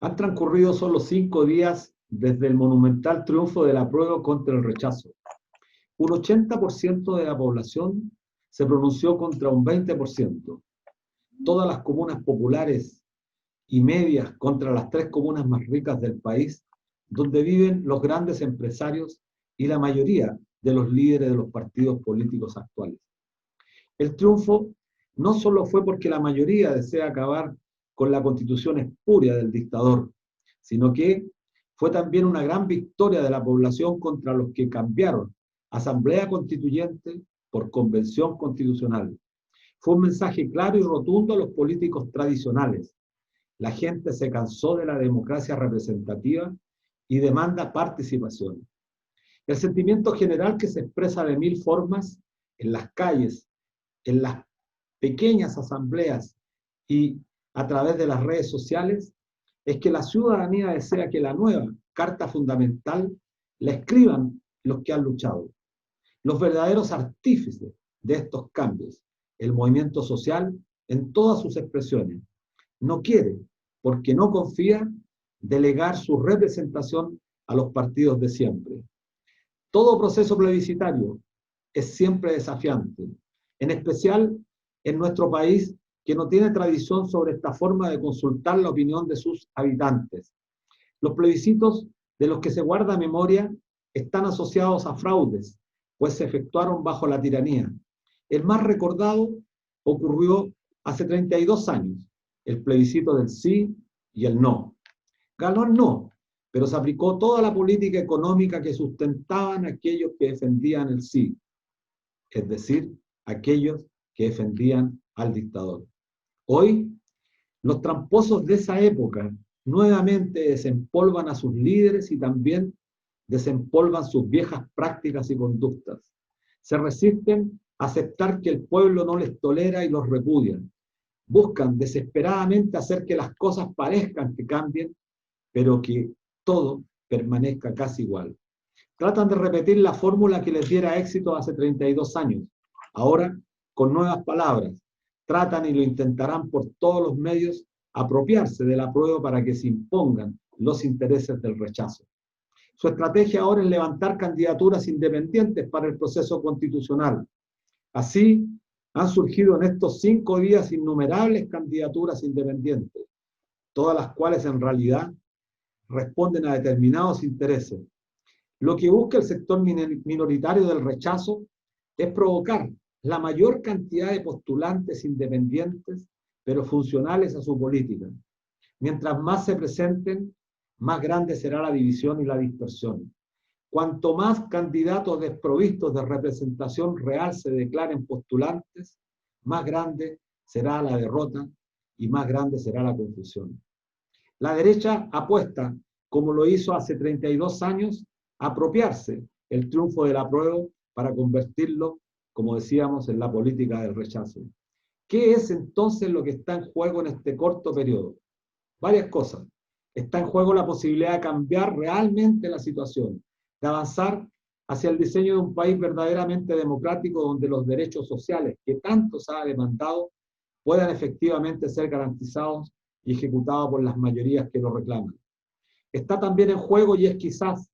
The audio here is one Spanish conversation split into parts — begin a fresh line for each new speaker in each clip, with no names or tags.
Han transcurrido solo 5 días desde el monumental triunfo del apruebo contra el rechazo. Un 80% de la población se pronunció contra un 20%. Todas las comunas populares y medias contra las 3 comunas más ricas del país, donde viven los grandes empresarios y la mayoría de los líderes de los partidos políticos actuales. El triunfo no solo fue porque la mayoría desea acabar con la constitución espuria del dictador, sino que fue también una gran victoria de la población contra los que cambiaron Asamblea Constituyente por Convención Constitucional. Fue un mensaje claro y rotundo a los políticos tradicionales. La gente se cansó de la democracia representativa y demanda participación. El sentimiento general que se expresa de mil formas en las calles, en las pequeñas asambleas y a través de las redes sociales, es que la ciudadanía desea que la nueva Carta Fundamental la escriban los que han luchado, los verdaderos artífices de estos cambios, el movimiento social en todas sus expresiones. No quiere, porque no confía, delegar su representación a los partidos de siempre. Todo proceso plebiscitario es siempre desafiante, en especial en nuestro país, que no tiene tradición sobre esta forma de consultar la opinión de sus habitantes. Los plebiscitos de los que se guarda memoria están asociados a fraudes, pues se efectuaron bajo la tiranía. El más recordado ocurrió hace 32 años, el plebiscito del sí y el no. Ganó el no, pero se aplicó toda la política económica que sustentaban aquellos que defendían el sí, es decir, aquellos que defendían al dictador. Hoy, los tramposos de esa época nuevamente desempolvan a sus líderes y también desempolvan sus viejas prácticas y conductas. Se resisten a aceptar que el pueblo no les tolera y los repudian. Buscan desesperadamente hacer que las cosas parezcan que cambien, pero que todo permanezca casi igual. Tratan de repetir la fórmula que les diera éxito hace 32 años, ahora con nuevas palabras. Tratan y lo intentarán por todos los medios apropiarse del apruebo para que se impongan los intereses del rechazo. Su estrategia ahora es levantar candidaturas independientes para el proceso constitucional. Así, han surgido en estos 5 días innumerables candidaturas independientes, todas las cuales en realidad responden a determinados intereses. Lo que busca el sector minoritario del rechazo es provocar la mayor cantidad de postulantes independientes, pero funcionales a su política. Mientras más se presenten, más grande será la división y la dispersión. Cuanto más candidatos desprovistos de representación real se declaren postulantes, más grande será la derrota y más grande será la confusión. La derecha apuesta, como lo hizo hace 32 años, a apropiarse el triunfo del apruebo para convertirlo, como decíamos, en la política del rechazo. ¿Qué es entonces lo que está en juego en este corto periodo? Varias cosas. Está en juego la posibilidad de cambiar realmente la situación, de avanzar hacia el diseño de un país verdaderamente democrático donde los derechos sociales que tanto se ha demandado puedan efectivamente ser garantizados y ejecutados por las mayorías que lo reclaman. Está también en juego, y es quizás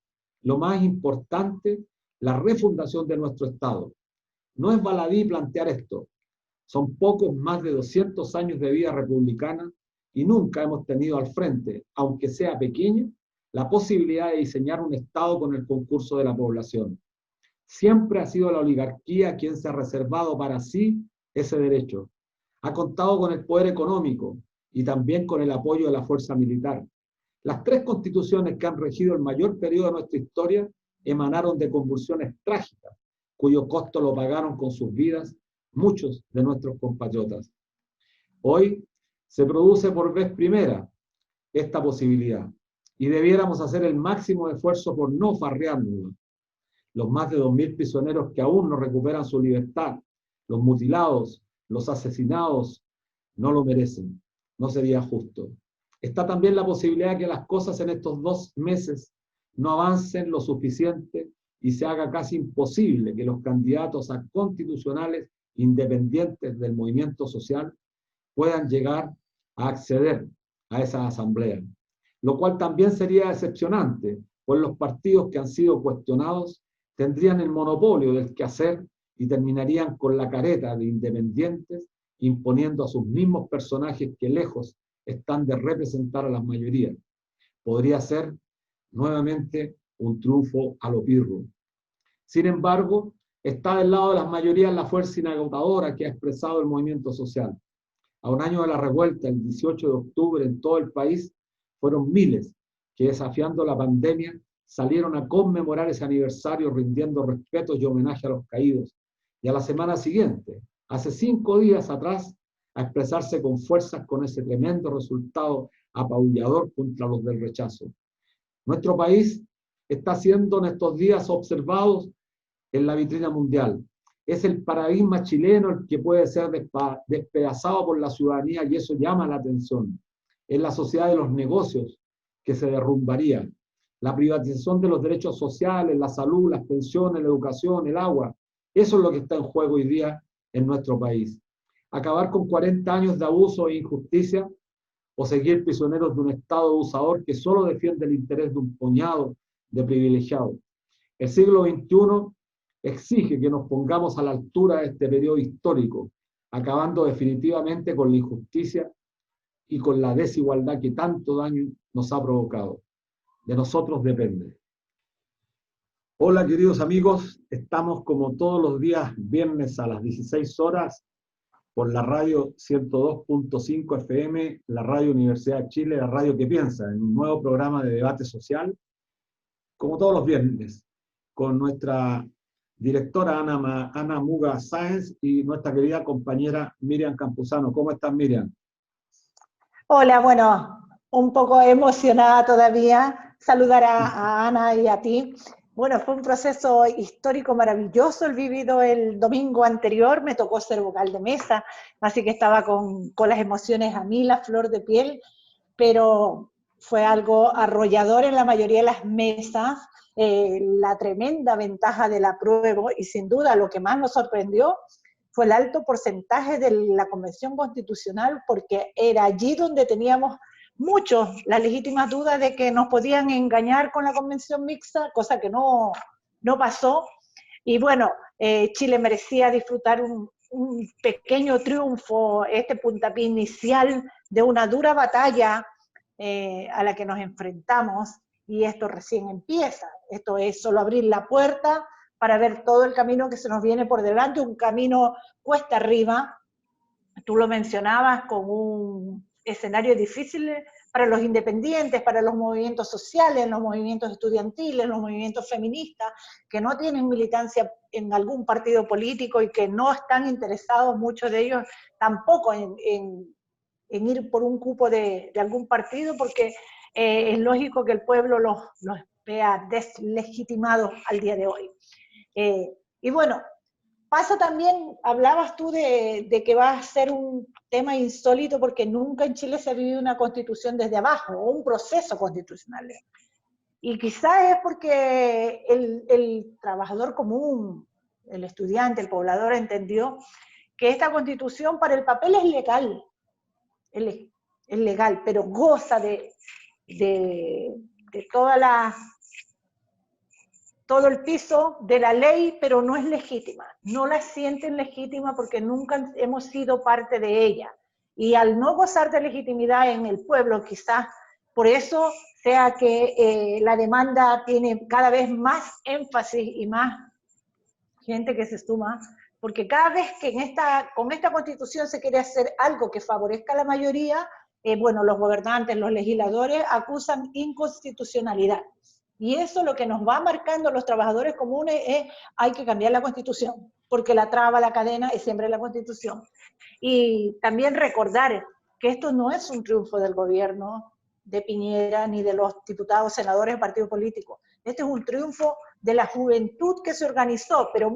lo más importante, la refundación de nuestro Estado. No es baladí plantear esto. Son pocos más de 200 años de vida republicana y nunca hemos tenido al frente, aunque sea pequeño, la posibilidad de diseñar un Estado con el concurso de la población. Siempre ha sido la oligarquía quien se ha reservado para sí ese derecho. Ha contado con el poder económico y también con el apoyo de la fuerza militar. Las 3 constituciones que han regido el mayor periodo de nuestra historia emanaron de convulsiones trágicas, cuyo costo lo pagaron con sus vidas muchos de nuestros compatriotas. Hoy se produce por vez primera esta posibilidad y debiéramos hacer el máximo esfuerzo por no farrearnos. Los más de 2.000 prisioneros que aún no recuperan su libertad, los mutilados, los asesinados, no lo merecen. No sería justo. Está también la posibilidad de que las cosas en estos 2 meses no avancen lo suficiente y se haga casi imposible que los candidatos a constitucionales independientes del movimiento social puedan llegar a acceder a esa asamblea. lo cual también sería decepcionante, pues los partidos que han sido cuestionados tendrían el monopolio del quehacer y terminarían con la careta de independientes, imponiendo a sus mismos personajes que lejos están de representar a las mayorías. Podría ser nuevamente un triunfo a lo pirro. Sin embargo, está del lado de las mayorías la fuerza inagotadora que ha expresado el movimiento social. A un año de la revuelta, el 18 de octubre, en todo el país, fueron miles que, desafiando la pandemia, salieron a conmemorar ese aniversario rindiendo respetos y homenaje a los caídos. Y a la semana siguiente, hace 5 días atrás, a expresarse con fuerzas con ese tremendo resultado apabullador contra los del rechazo. Nuestro país está siendo en estos días observado en la vitrina mundial. Es el paradigma chileno el que puede ser despedazado por la ciudadanía y eso llama la atención. Es la sociedad de los negocios que se derrumbaría. La privatización de los derechos sociales, la salud, las pensiones, la educación, el agua. Eso es lo que está en juego hoy día en nuestro país. Acabar con 40 años de abuso e injusticia o seguir prisioneros de un Estado abusador que solo defiende el interés de un puñado de privilegiados. El siglo XXI exige que nos pongamos a la altura de este periodo histórico, acabando definitivamente con la injusticia y con la desigualdad que tanto daño nos ha provocado. De nosotros depende. Hola queridos amigos, estamos como todos los días viernes a las 16 horas por la radio 102.5 FM, la radio Universidad de Chile, la radio que piensa, en un nuevo programa de debate social, como todos los viernes, con nuestra directora Ana Muga Sáenz y nuestra querida compañera Miriam Campuzano. ¿Cómo estás, Miriam?
Hola, bueno, un poco emocionada todavía, saludar a Ana y a ti. Bueno, fue un proceso histórico maravilloso el vivido el domingo anterior, me tocó ser vocal de mesa, así que estaba con las emociones a mí, la flor de piel, pero fue algo arrollador en la mayoría de las mesas, la tremenda ventaja del apruebo y sin duda lo que más nos sorprendió fue el alto porcentaje de la Convención Constitucional, porque era allí donde teníamos muchos las legítimas dudas de que nos podían engañar con la convención mixta, cosa que no pasó. Y bueno, Chile merecía disfrutar un pequeño triunfo, este puntapié inicial de una dura batalla a la que nos enfrentamos, y esto recién empieza. Esto es solo abrir la puerta para ver todo el camino que se nos viene por delante, un camino cuesta arriba. Tú lo mencionabas, con un escenario difícil para los independientes, para los movimientos sociales, los movimientos estudiantiles, los movimientos feministas, que no tienen militancia en algún partido político y que no están interesados, muchos de ellos, tampoco en ir por un cupo de algún partido, porque es lógico que el pueblo los vea deslegitimados al día de hoy. Y bueno, pasa también, hablabas tú de que va a ser un tema insólito porque nunca en Chile se ha vivido una constitución desde abajo, o un proceso constitucional. Y quizás es porque el trabajador común, el estudiante, el poblador entendió que esta constitución para el papel es legal, es legal, pero goza de toda todo el piso de la ley, pero no es legítima. No la sienten legítima porque nunca hemos sido parte de ella. Y al no gozar de legitimidad en el pueblo, quizás por eso sea que la demanda tiene cada vez más énfasis y más gente que se suma, porque cada vez que con esta constitución se quiere hacer algo que favorezca a la mayoría, bueno, los gobernantes, los legisladores acusan inconstitucionalidad. Y eso lo que nos va marcando a los trabajadores comunes es: hay que cambiar la Constitución, porque la traba, la cadena es siempre la Constitución. Y también recordar que esto no es un triunfo del gobierno de Piñera ni de los diputados, senadores, partidos políticos. Este es un triunfo de la juventud que se organizó, pero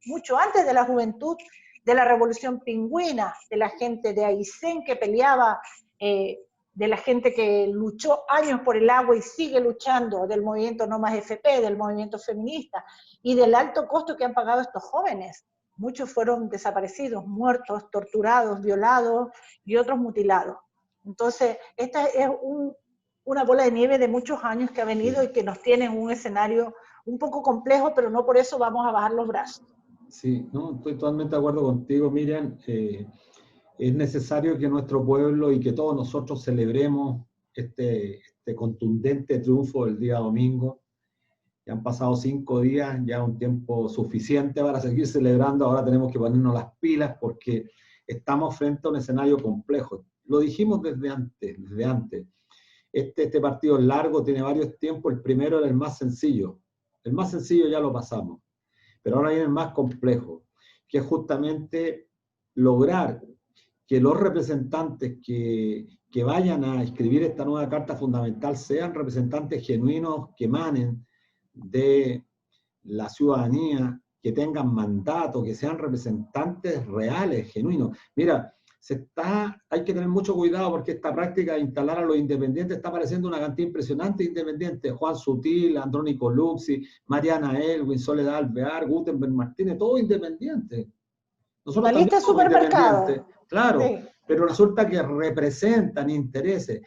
mucho antes de la juventud, de la Revolución Pingüina, de la gente de Aysén que peleaba, de la gente que luchó años por el agua y sigue luchando, del movimiento No Más FP, del movimiento feminista, y del alto costo que han pagado estos jóvenes. Muchos fueron desaparecidos, muertos, torturados, violados y otros mutilados. Entonces, esta es una bola de nieve de muchos años que ha venido y que nos tiene en un escenario un poco complejo, pero no por eso vamos a bajar los brazos.
Sí, no, estoy totalmente de acuerdo contigo, Miriam. Es necesario que nuestro pueblo y que todos nosotros celebremos este contundente triunfo del día domingo. Ya han pasado 5 días, ya un tiempo suficiente para seguir celebrando. Ahora tenemos que ponernos las pilas porque estamos frente a un escenario complejo. Lo dijimos desde antes. Este partido es largo, tiene varios tiempos. El primero era el más sencillo. El más sencillo ya lo pasamos. Pero ahora viene el más complejo, que es justamente lograr que los representantes que vayan a escribir esta nueva Carta Fundamental sean representantes genuinos que emanen de la ciudadanía, que tengan mandato, que sean representantes reales, genuinos. Mira, hay que tener mucho cuidado porque esta práctica de instalar a los independientes está apareciendo una cantidad impresionante de independientes. Juan Sutil, Andrónico Luxi, Mariana Elwin, Soledad Alvear, Gutenberg Martínez, todos independientes. Nosotros
Una
también
lista de
somos independientes,
supermercado.
claro,
Sí.
pero resulta que representan intereses.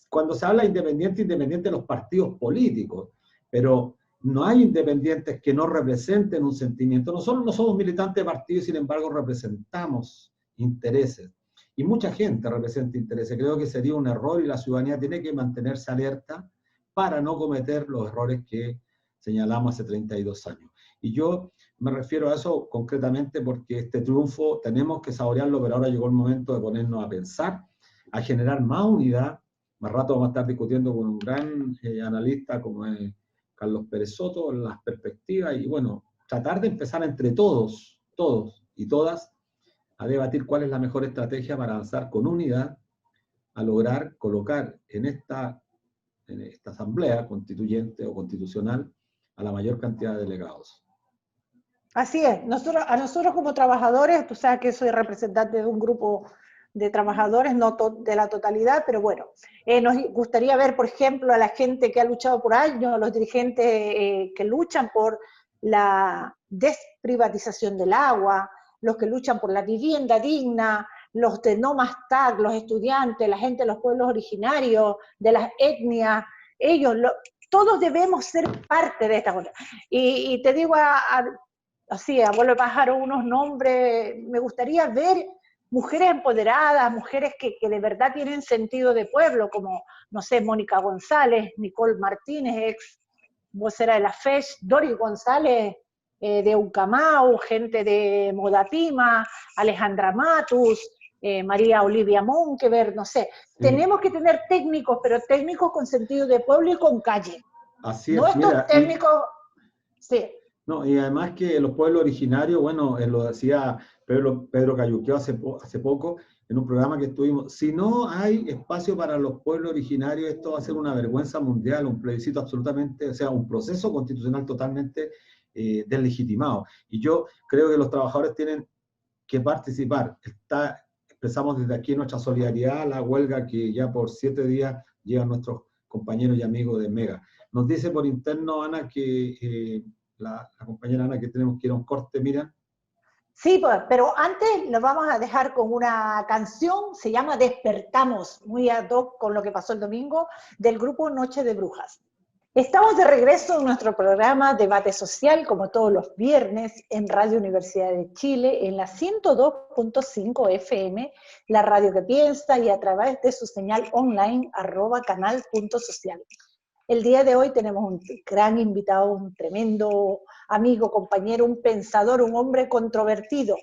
Cuando se habla de independiente los partidos políticos, pero no hay independientes que no representen un sentimiento. Nosotros no somos militantes de partidos, sin embargo representamos intereses. Y mucha gente representa intereses. Creo que sería un error y la ciudadanía tiene que mantenerse alerta para no cometer los errores que señalamos hace 32 años. Y yo me refiero a eso concretamente porque este triunfo tenemos que saborearlo, pero ahora llegó el momento de ponernos a pensar, a generar más unidad. Más rato vamos a estar discutiendo con un gran analista como es Carlos Pérez Soto, las perspectivas y bueno, tratar de empezar entre todos y todas, a debatir cuál es la mejor estrategia para avanzar con unidad, a lograr colocar en esta asamblea constituyente o constitucional a la mayor cantidad de delegados.
Así es. A nosotros como trabajadores, tú sabes que soy representante de un grupo de trabajadores, no de la totalidad, pero bueno, nos gustaría ver, por ejemplo, a la gente que ha luchado por años, los dirigentes que luchan por la desprivatización del agua, los que luchan por la vivienda digna, los de no más tag, los estudiantes, la gente de los pueblos originarios, de las etnias, todos debemos ser parte de esta cosa. Y te digo así, abuelo pájaro, unos nombres, me gustaría ver mujeres empoderadas, mujeres que de verdad tienen sentido de pueblo, como, no sé, Mónica González, Nicole Martínez, ex vocera de la FESH, Dori González, de Ucamau, gente de Modatima, Alejandra Matus, María Olivia Monkever, no sé. Sí. Tenemos que tener técnicos, pero técnicos con sentido de pueblo y con calle.
Así
no
es,
estos
mira,
técnicos, sí.
No, y además que los pueblos originarios, bueno, lo decía Pedro Cayuqueo hace poco, en un programa que estuvimos, si no hay espacio para los pueblos originarios, esto va a ser una vergüenza mundial, un plebiscito absolutamente, o sea, un proceso constitucional totalmente deslegitimado. Y yo creo que los trabajadores tienen que participar. Expresamos desde aquí nuestra solidaridad a la huelga que ya por 7 días llevan nuestros compañeros y amigos de Mega. Nos dice por interno, Ana, que... La compañera Ana, que tenemos que ir a un corte, mira.
Sí, pues, pero antes lo vamos a dejar con una canción, se llama Despertamos, muy ad hoc con lo que pasó el domingo, del grupo Noche de Brujas. Estamos de regreso en nuestro programa Debate Social, como todos los viernes, en Radio Universidad de Chile, en la 102.5 FM, la radio que piensa, y a través de su señal online, @canal.social. El día de hoy tenemos un gran invitado, un tremendo amigo, compañero, un pensador, un hombre controvertido.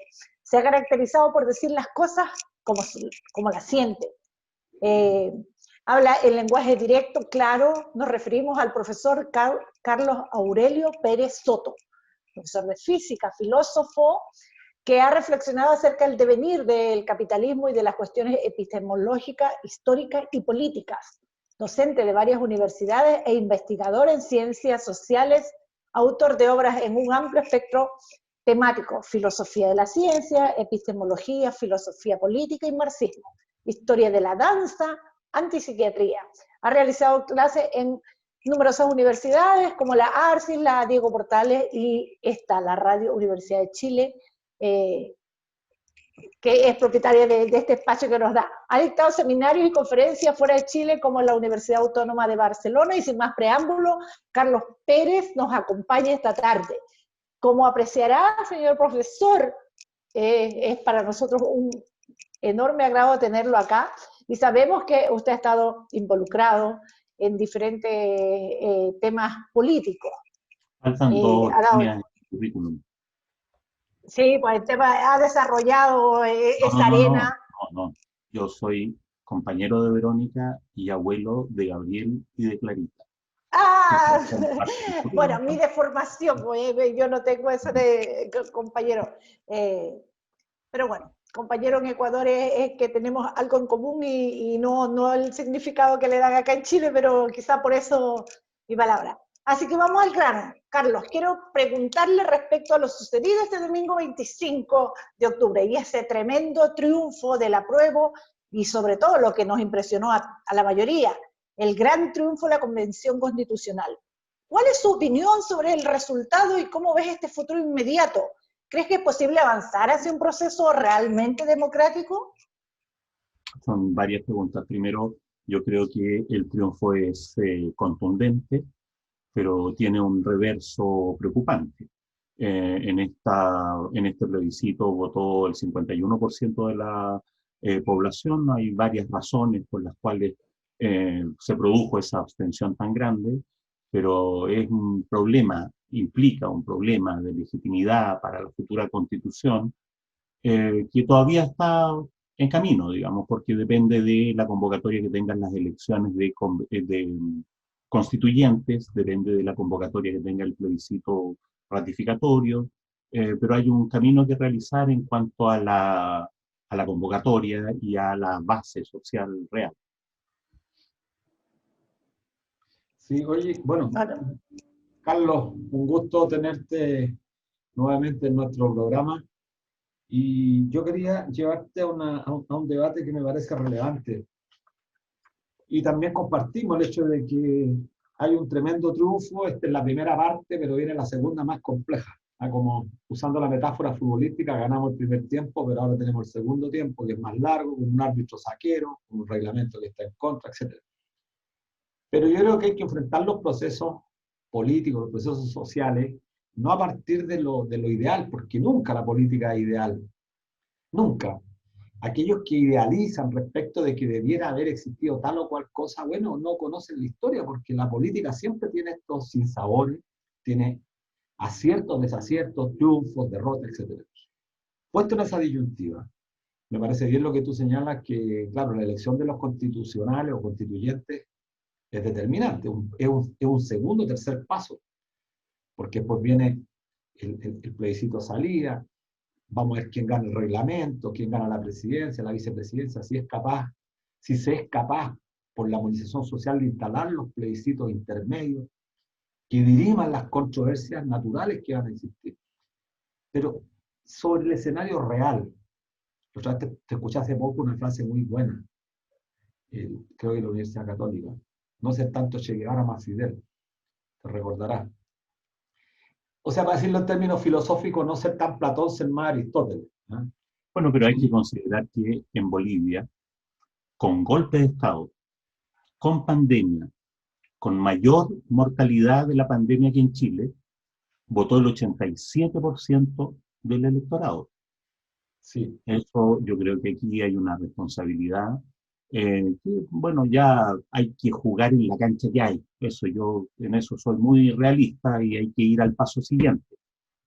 Se ha caracterizado por decir las cosas como las siente. Habla el lenguaje directo, claro. Nos referimos al profesor Carlos Aurelio Pérez Soto, profesor de física, filósofo, que ha reflexionado acerca del devenir del capitalismo y de las cuestiones epistemológicas, históricas y políticas. Docente de varias universidades e investigador en ciencias sociales, autor de obras en un amplio espectro temático: filosofía de la ciencia, epistemología, filosofía política y marxismo, historia de la danza, antipsiquiatría. Ha realizado clases en numerosas universidades como la ARCIS, la Diego Portales y la Radio Universidad de Chile, que es propietaria de este espacio que nos da. Ha dictado seminarios y conferencias fuera de Chile, como en la Universidad Autónoma de Barcelona, y sin más preámbulo, Carlos Pérez nos acompaña esta tarde. Como apreciará, señor profesor, es para nosotros un enorme agrado tenerlo acá, y sabemos que usted ha estado involucrado en diferentes temas políticos.
Faltan dos
Ha dado,
líneas en el currículum.
sí, pues el tema ha desarrollado esa
No, no, no,
arena.
no. Yo soy compañero de Verónica y abuelo de Gabriel y de Clarita.
Ah,
Bueno,
bueno, mi deformación, yo no tengo eso de compañero. Pero bueno, compañero en Ecuador es que tenemos algo en común y no el significado que le dan acá en Chile, pero quizá por eso mi palabra. Así que vamos al grano. Carlos, quiero preguntarle respecto a lo sucedido este domingo 25 de octubre y ese tremendo triunfo del apruebo y sobre todo lo que nos impresionó a la mayoría, el gran triunfo de la Convención Constitucional. ¿Cuál es su opinión sobre el resultado y cómo ves este futuro inmediato? ¿Crees que es posible avanzar hacia un proceso realmente democrático?
son varias preguntas. Primero, yo creo que el triunfo es contundente, pero tiene un reverso preocupante. En este plebiscito votó el 51% de la población. Hay varias razones por las cuales se produjo esa abstención tan grande, pero es un problema, implica un problema de legitimidad para la futura constitución que todavía está en camino, digamos, porque depende de la convocatoria que tengan las elecciones de constituyentes, depende de la convocatoria que tenga el plebiscito ratificatorio, pero hay un camino que realizar en cuanto a la convocatoria y a la base social real.
Sí, oye, bueno,
Bueno,
Carlos, un gusto tenerte nuevamente en nuestro programa. Y yo quería llevarte a un debate que me parece relevante. Y también compartimos el hecho de que hay un tremendo triunfo. Esta es la primera parte, pero viene la segunda más compleja. Como usando la metáfora futbolística, ganamos el primer tiempo, pero ahora tenemos el segundo tiempo, que es más largo, con un árbitro saquero, con un reglamento que está en contra, etc. Pero yo creo que hay que enfrentar los procesos políticos, los procesos sociales, no a partir de lo ideal, porque nunca la política es ideal. Nunca. Aquellos que idealizan respecto de que debiera haber existido tal o cual cosa, bueno, no conocen la historia, porque la política siempre tiene estos sinsabores, tiene aciertos, desaciertos, triunfos, derrotas, etc. Puesto en esa disyuntiva, me parece bien lo que tú señalas, que, claro, la elección de los constitucionales o constituyentes es determinante, es un segundo o tercer paso, porque después viene el plebiscito salida. Vamos a ver quién gana el reglamento, quién gana la presidencia, la vicepresidencia, si se es capaz por la movilización social de instalar los plebiscitos intermedios que diriman las controversias naturales que van a existir. Pero sobre el escenario real, te escuché hace poco una frase muy buena, creo que de la Universidad Católica, no ser tanto Che Guevara más Fidel, te recordarás. O sea, para decirlo en términos filosóficos, no ser tan Platón, ser más Aristóteles. ¿Eh?
Bueno, pero hay que considerar que en Bolivia, con golpe de Estado, con pandemia, con mayor mortalidad de la pandemia que en Chile, votó el 87% del electorado.
Sí.
Eso yo creo que aquí hay una responsabilidad que, bueno, ya hay que jugar en la cancha que hay. En eso soy muy realista y hay que ir al paso siguiente.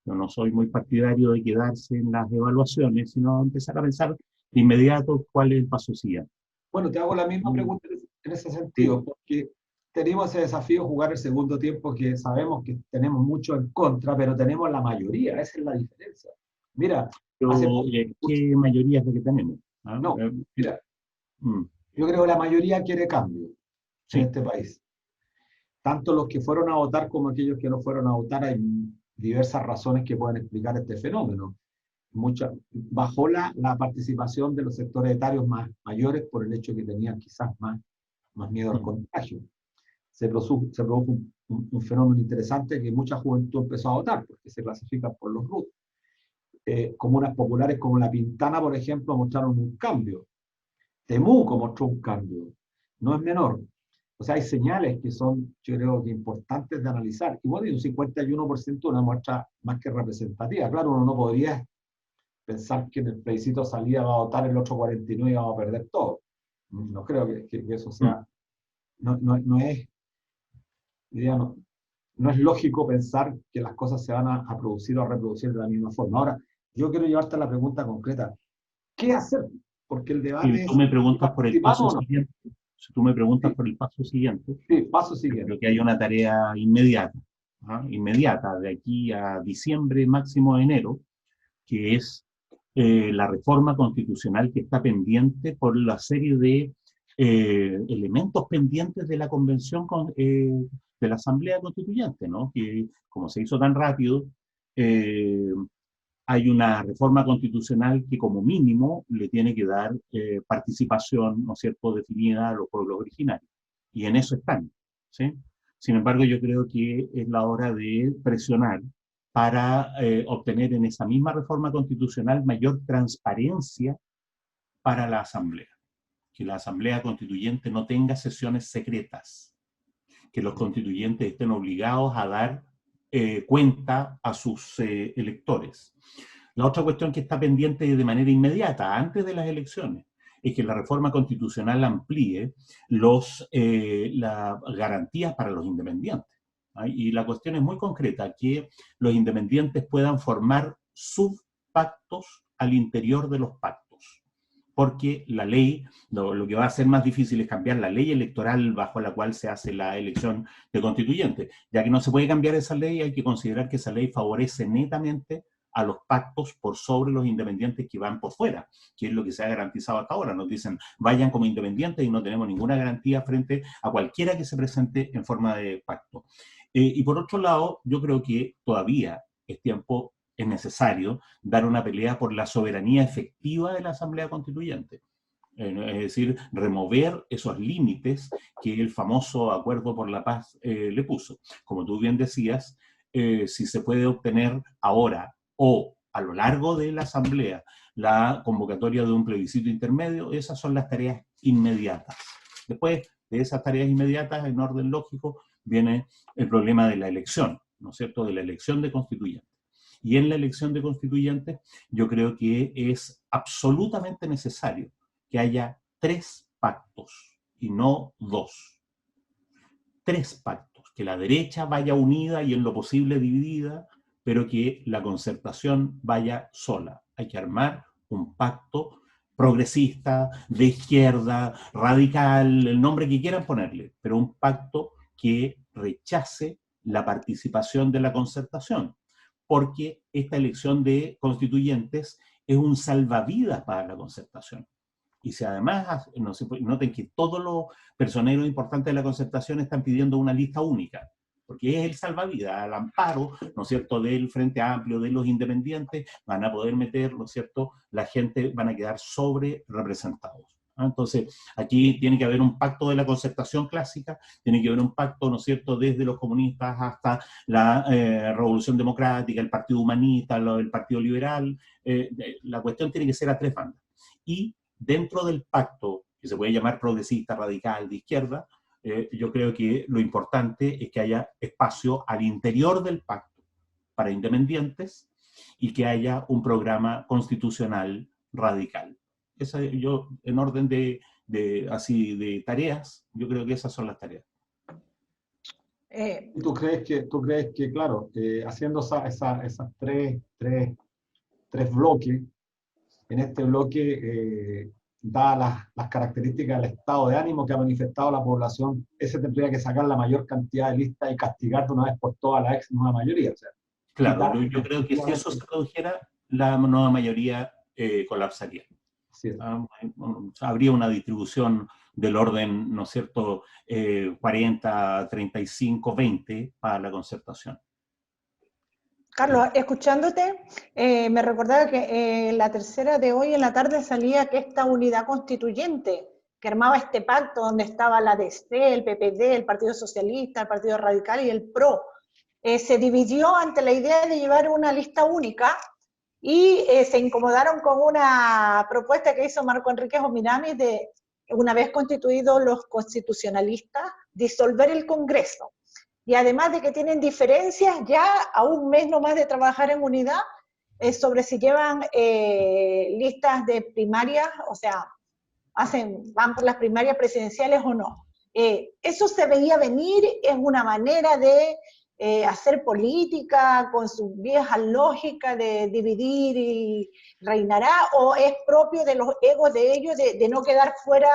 Yo no soy muy partidario de quedarse en las evaluaciones, sino empezar a pensar de inmediato cuál es el paso siguiente.
Bueno, te hago la misma pregunta en ese
Sí.
sentido, porque tenemos ese desafío de jugar el segundo tiempo que sabemos que tenemos mucho en contra, pero tenemos la mayoría, esa es la diferencia. Mira, hace
Pero,
poco,
¿qué mayoría es la que tenemos? ¿Ah?
no, mira,
Mm,
yo creo que la mayoría quiere cambio en
sí.
este país. Tanto los que fueron a votar como aquellos que no fueron a votar, hay diversas razones que pueden explicar este fenómeno. Bajó la participación de los sectores etarios más mayores por el hecho que tenían quizás más miedo al contagio. Se produjo un fenómeno interesante que mucha juventud empezó a votar, porque se clasifican por los RUT. comunas populares como La Pintana, por ejemplo, mostraron un cambio. Temuco mostró un cambio. No es menor. O sea, hay señales que son, yo creo, que importantes de analizar. Y bueno, y un 51% una muestra más que representativa. Claro, uno no podría pensar que en el plebiscito salida va a votar el otro 49 y vamos a perder todo. No creo que eso sea, no es, diría, no es lógico pensar que las cosas se van a producir o a reproducir de la misma forma. Ahora, yo quiero llevarte a la pregunta concreta. ¿Qué hacer? Porque el debate
Si tú
es
me
si
preguntas por el paso
participamos o no.
siguiente, si tú me preguntas
Sí,
por el paso siguiente,
sí, paso
yo
siguiente.
creo que hay una tarea inmediata, ¿ah? Inmediata, de aquí a diciembre, máximo enero, que es la reforma constitucional que está pendiente por la serie de elementos pendientes de la convención de la Asamblea Constituyente, ¿no? Que como se hizo tan rápido, eh, hay una reforma constitucional que como mínimo le tiene que dar participación, ¿no es cierto?, definida a los pueblos originarios. Y en eso están, ¿sí? Sin embargo, yo creo que es la hora de presionar para obtener en esa misma reforma constitucional mayor transparencia para la Asamblea. Que la Asamblea Constituyente no tenga sesiones secretas, que los constituyentes estén obligados a dar cuenta a sus electores. La otra cuestión que está pendiente de manera inmediata, antes de las elecciones, es que la reforma constitucional amplíe las garantías para los independientes. Y la cuestión es muy concreta, que los independientes puedan formar subpactos al interior de los pactos. Porque la ley, lo que va a hacer más difícil es cambiar la ley electoral bajo la cual se hace la elección de constituyente. Ya que no se puede cambiar esa ley, hay que considerar que esa ley favorece netamente a los pactos por sobre los independientes que van por fuera, que es lo que se ha garantizado hasta ahora. Nos dicen, vayan como independientes y no tenemos ninguna garantía frente a cualquiera que se presente en forma de pacto. Y por otro lado, yo creo que todavía es tiempo, es necesario dar una pelea por la soberanía efectiva de la Asamblea Constituyente. Es decir, remover esos límites que el famoso Acuerdo por la Paz le puso. Como tú bien decías, si se puede obtener ahora o a lo largo de la Asamblea la convocatoria de un plebiscito intermedio, esas son las tareas inmediatas. Después de esas tareas inmediatas, en orden lógico, viene el problema de la elección, ¿no es cierto?, de la elección de constituyentes. Y en la elección de constituyentes, yo creo que es absolutamente necesario que haya 3 pactos y no 2. 3 pactos, que la derecha vaya unida y en lo posible dividida, pero que la concertación vaya sola. Hay que armar un pacto progresista, de izquierda, radical, el nombre que quieran ponerle, pero un pacto que rechace la participación de la concertación, porque esta elección de constituyentes es un salvavidas para la concertación. Y si además, noten que todos los personeros importantes de la concertación están pidiendo una lista única, porque es el salvavidas, al amparo, ¿no es cierto?, del Frente Amplio, de los independientes, van a poder meter, ¿no es cierto?, la gente van a quedar sobre representados. Entonces, aquí tiene que haber un pacto de la concertación clásica, tiene que haber un pacto, ¿no es cierto?, desde los comunistas hasta la Revolución Democrática, el Partido Humanista, el Partido Liberal. La cuestión tiene que ser a 3 bandas. Y dentro del pacto, que se puede llamar progresista, radical, de izquierda, yo creo que lo importante es que haya espacio al interior del pacto para independientes y que haya un programa constitucional radical. Yo, en orden de tareas, yo creo que esas son las tareas.
¿Y tú crees que claro, haciendo esas tres bloques, en este bloque, dadas las características del estado de ánimo que ha manifestado la población, ese tendría que sacar la mayor cantidad de listas y castigar de una vez por todas la ex nueva mayoría? O sea,
claro, yo creo que si eso se produjera, la nueva mayoría colapsaría.
Sí.
Habría una distribución del orden, ¿no es cierto?, 40, 35, 20 para la concertación.
Carlos, escuchándote, me recordaba que la tercera de hoy en la tarde salía que esta unidad constituyente que armaba este pacto donde estaba la DC, el PPD, el Partido Socialista, el Partido Radical y el PRO, se dividió ante la idea de llevar una lista única y se incomodaron con una propuesta que hizo Marco Enríquez Ominami de, una vez constituidos los constitucionalistas, disolver el Congreso. Y además de que tienen diferencias, ya a un mes nomás de trabajar en unidad, sobre si llevan listas de primarias, o sea, van por las primarias presidenciales o no. Eso se veía venir, es una manera de hacer política con sus viejas lógicas de dividir y reinará, o es propio de los egos de ellos de no quedar fuera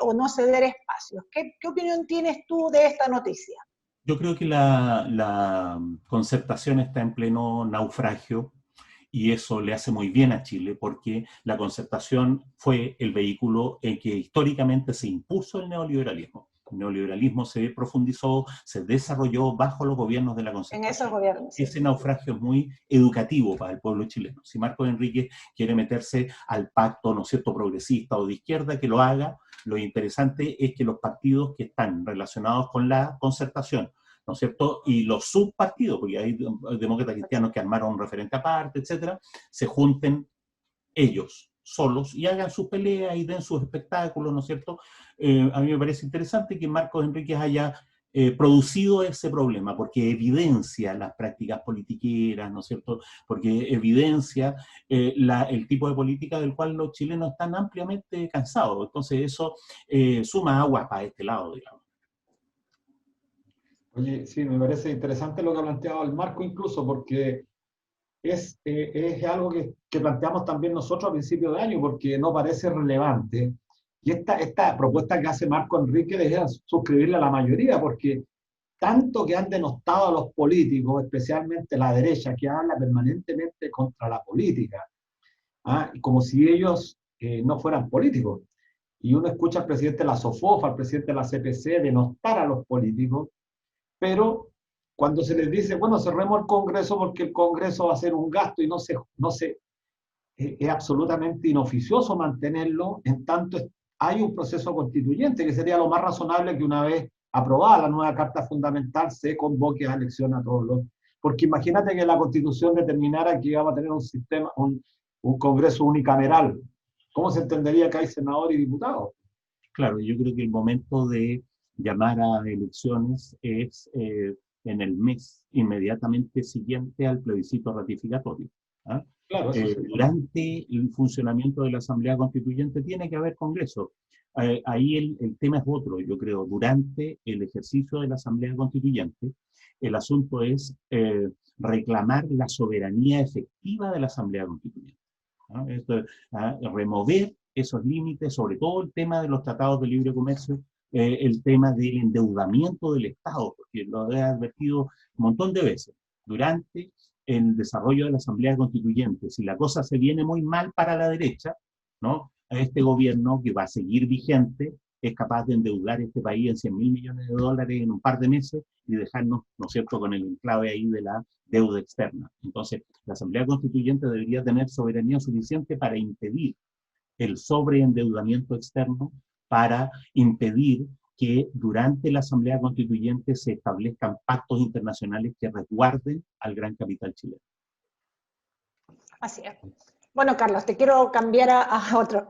o no ceder espacios. ¿Qué opinión tienes tú de esta noticia?
Yo creo que la concertación está en pleno naufragio y eso le hace muy bien a Chile porque la concertación fue el vehículo en que históricamente se impuso el neoliberalismo. El neoliberalismo se profundizó, se desarrolló bajo los gobiernos de la concertación.
En esos gobiernos. Sí.
Ese naufragio es muy educativo para el pueblo chileno. Si Marcos Enríquez quiere meterse al pacto, ¿no es cierto?, progresista o de izquierda, que lo haga. Lo interesante es que los partidos que están relacionados con la concertación, ¿no es cierto?, y los subpartidos, porque hay demócratas cristianos que armaron un referente aparte, etcétera, se junten ellos solos y hagan sus peleas y den sus espectáculos, ¿no es cierto? A mí me parece interesante que Marcos Enríquez haya producido ese problema, porque evidencia las prácticas politiqueras, ¿no es cierto? Porque evidencia el tipo de política del cual los chilenos están ampliamente cansados. Entonces eso suma agua para este lado, digamos.
Oye, sí, me parece interesante lo que ha planteado el Marco, incluso porque es algo que planteamos también nosotros a principios de año, porque no parece relevante. Y esta propuesta que hace Marco Enrique debería suscribirla a la mayoría, porque tanto que han denostado a los políticos, especialmente la derecha, que habla permanentemente contra la política, como si ellos no fueran políticos. Y uno escucha al presidente de la SOFOF, al presidente de la CPC, denostar a los políticos, pero cuando se les dice, bueno, cerremos el Congreso porque el Congreso va a ser un gasto y es absolutamente inoficioso mantenerlo, en tanto hay un proceso constituyente, que sería lo más razonable que una vez aprobada la nueva Carta Fundamental se convoque a elecciones a todos los... Porque imagínate que la Constitución determinara que íbamos a tener un sistema, un Congreso unicameral. ¿Cómo se entendería que hay senadores y diputados?
Claro, yo creo que el momento de llamar a elecciones es en el mes inmediatamente siguiente al plebiscito ratificatorio.
Claro,
durante el funcionamiento de la Asamblea Constituyente tiene que haber Congreso. Ahí el tema es otro, yo creo. Durante el ejercicio de la Asamblea Constituyente, el asunto es reclamar la soberanía efectiva de la Asamblea Constituyente. Remover esos límites, sobre todo el tema de los tratados de libre comercio, el tema del endeudamiento del Estado, porque lo he advertido un montón de veces. Durante el desarrollo de la Asamblea Constituyente, si la cosa se viene muy mal para la derecha, ¿no?, este gobierno que va a seguir vigente es capaz de endeudar este país en 100.000 millones de dólares en un par de meses y dejarnos, ¿no es cierto?, con el enclave ahí de la deuda externa. Entonces, la Asamblea Constituyente debería tener soberanía suficiente para impedir el sobreendeudamiento externo, para impedir que durante la Asamblea Constituyente se establezcan pactos internacionales que resguarden al gran capital chileno.
Así es. Bueno, Carlos, te quiero cambiar a otro.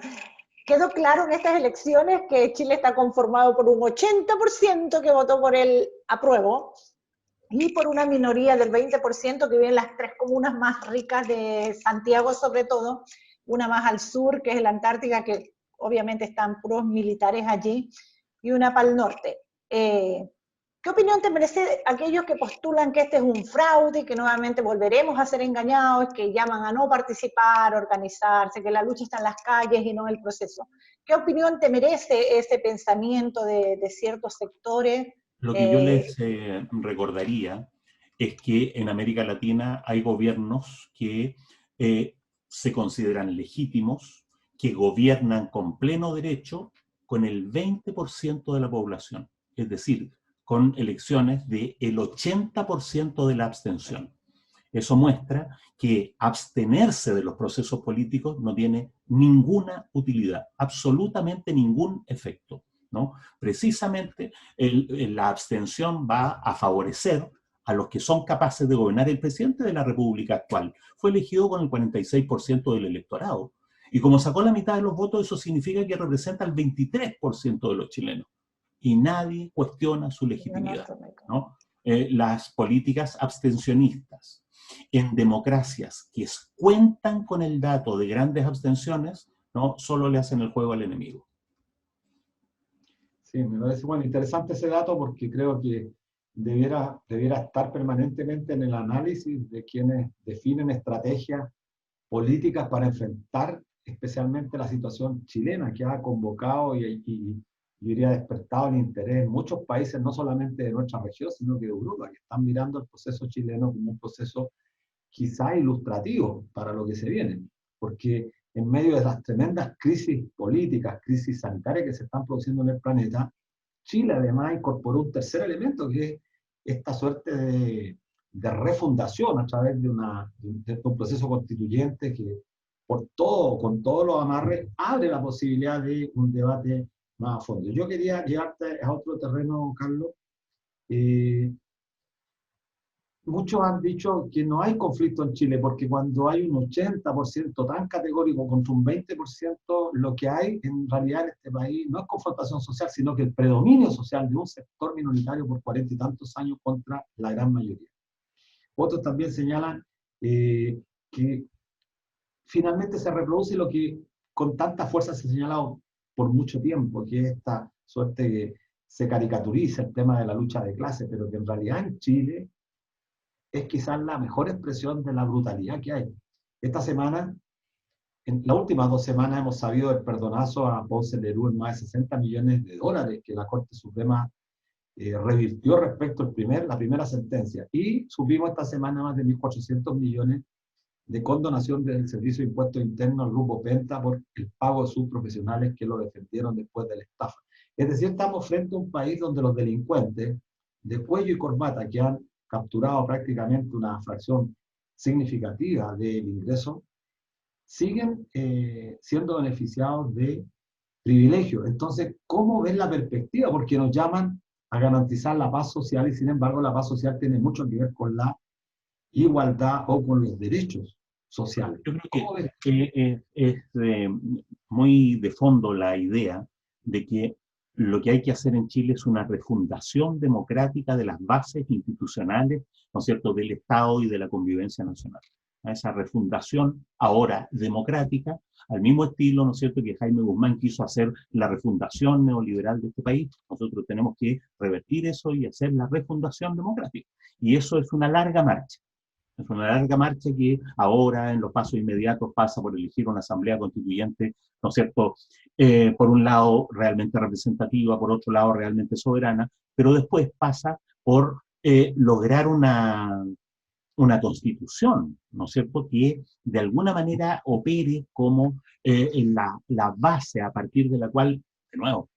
Quedó claro en estas elecciones que Chile está conformado por un 80% que votó por el apruebo y por una minoría del 20% que vive en las tres comunas más ricas de Santiago, sobre todo, una más al sur, que es la Antártica, que obviamente están puros militares allí, y una para el norte. ¿Qué opinión te merece aquellos que postulan que este es un fraude y que nuevamente volveremos a ser engañados, que llaman a no participar, organizarse, que la lucha está en las calles y no en el proceso? ¿Qué opinión te merece ese pensamiento de ciertos sectores?
Lo que yo les recordaría es que en América Latina hay gobiernos que se consideran legítimos, que gobiernan con pleno derecho con el 20% de la población, es decir, con elecciones del 80% de la abstención. Eso muestra que abstenerse de los procesos políticos no tiene ninguna utilidad, absolutamente ningún efecto, ¿no? Precisamente la abstención va a favorecer a los que son capaces de gobernar. El presidente de la República actual fue elegido con el 46% del electorado. Y como sacó la mitad de los votos, eso significa que representa el 23% de los chilenos. Y nadie cuestiona su legitimidad, ¿no? Las políticas abstencionistas en democracias que cuentan con el dato de grandes abstenciones, ¿no? Solo le hacen el juego al enemigo.
Sí, me parece bueno, interesante ese dato porque creo que debiera estar permanentemente en el análisis de quienes definen estrategias políticas para enfrentar especialmente la situación chilena, que ha convocado y diría despertado el interés en muchos países, no solamente de nuestra región, sino que de Europa, que están mirando el proceso chileno como un proceso quizá ilustrativo para lo que se viene, porque en medio de las tremendas crisis políticas, crisis sanitarias que se están produciendo en el planeta, Chile además incorporó un tercer elemento, que es esta suerte de refundación a través de un proceso constituyente que con todos los amarres, abre la posibilidad de un debate más a fondo. Yo quería llevarte a otro terreno, Carlos. Muchos han dicho que no hay conflicto en Chile, porque cuando hay un 80% tan categórico contra un 20%, lo que hay en realidad en este país no es confrontación social, sino que el predominio social de un sector minoritario por 40 y tantos años contra la gran mayoría. Otros también señalan que finalmente se reproduce lo que con tanta fuerza se ha señalado por mucho tiempo, que es esta suerte que se caricaturiza el tema de la lucha de clases, pero que en realidad en Chile es quizás la mejor expresión de la brutalidad que hay. Esta semana, en las últimas 2 semanas, hemos sabido del perdonazo a Ponce Lerú en más de $60 millones que la Corte Suprema revirtió respecto a la primera sentencia. Y supimos esta semana más de 1.400 millones de condonación del Servicio de Impuestos Internos al Grupo Penta por el pago de sus profesionales que lo defendieron después de la estafa. Es decir, estamos frente a un país donde los delincuentes de cuello y corbata que han capturado prácticamente una fracción significativa del ingreso, siguen siendo beneficiados de privilegios. Entonces, ¿cómo ven la perspectiva? Porque nos llaman a garantizar la paz social y sin embargo la paz social tiene mucho que ver con la igualdad o con los derechos sociales.
Yo creo que es muy de fondo la idea de que lo que hay que hacer en Chile es una refundación democrática de las bases institucionales, ¿no es cierto?, del Estado y de la convivencia nacional. Esa refundación ahora democrática, al mismo estilo, ¿no es cierto?, que Jaime Guzmán quiso hacer la refundación neoliberal de este país. Nosotros tenemos que revertir eso y hacer la refundación democrática. Y eso es una larga marcha. Es una larga marcha que ahora, en los pasos inmediatos, pasa por elegir una asamblea constituyente, ¿no es cierto?, por un lado realmente representativa, por otro lado realmente soberana, pero después pasa por lograr una constitución, ¿no es cierto?, que de alguna manera opere como la base a partir de la cual, de nuevo,